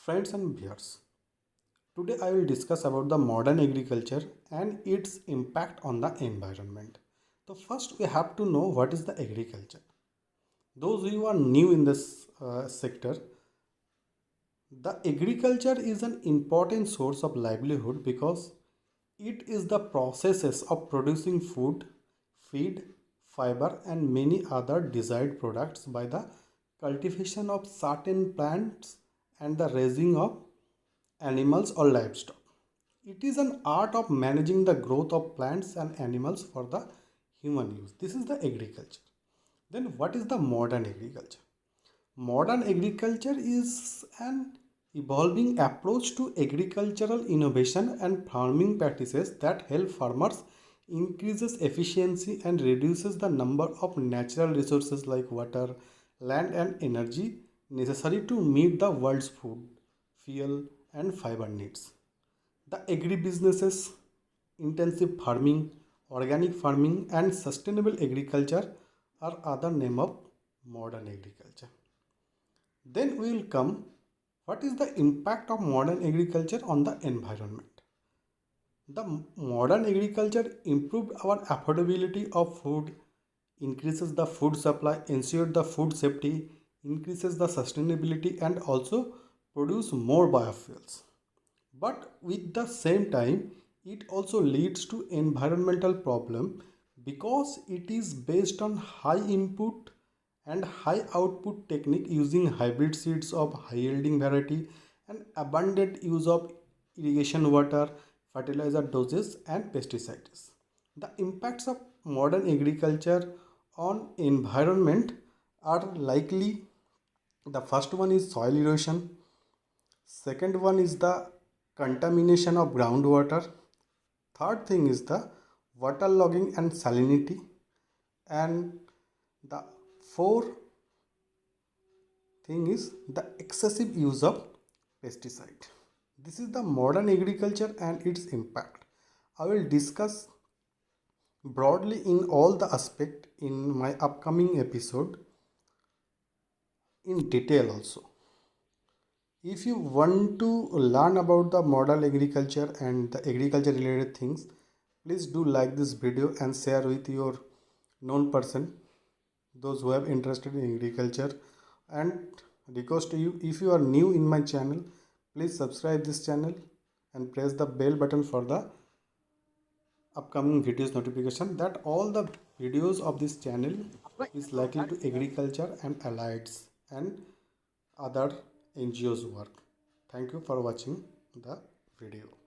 Friends and viewers, today I will discuss about the modern agriculture and its impact on the environment. So first we have to know what is the agriculture. Those who are new in this sector, the agriculture is an important source of livelihood because it is the processes of producing food, feed, fiber and many other desired products by the cultivation of certain plants and the raising of animals or livestock. It is an art of managing the growth of plants and animals for the human use. This is the agriculture. Then what is the modern agriculture? Modern agriculture is an evolving approach to agricultural innovation and farming practices that help farmers increases efficiency and reduces the number of natural resources like water, land and energy necessary to meet the world's food, fuel and fiber needs. The agribusinesses, intensive farming, organic farming and sustainable agriculture are other name of modern agriculture. Then we will come what is the impact of modern agriculture on the environment. The modern agriculture improved our affordability of food, increases the food supply, ensures the food safety, increases the sustainability and also produce more biofuels. But with the same time, it also leads to environmental problem because it is based on high input and high output technique using hybrid seeds of high yielding variety and abundant use of irrigation water, fertilizer doses and pesticides. The impacts of modern agriculture on environment are likely the first one is soil erosion, second one is the contamination of groundwater, third thing is the waterlogging and salinity, and the fourth thing is the excessive use of pesticide. This is the modern agriculture and its impact. I will discuss broadly in all the aspect in my upcoming episode in detail also. If you want to learn about the modern agriculture and the agriculture related things, please do like this video and share with your known person, those who have interested in agriculture. And request to you, if you are new in my channel, please subscribe this channel and press the bell button for the upcoming videos notification that all the videos of this channel is likely to agriculture and allieds and other NGOs work. Thank you for watching the video.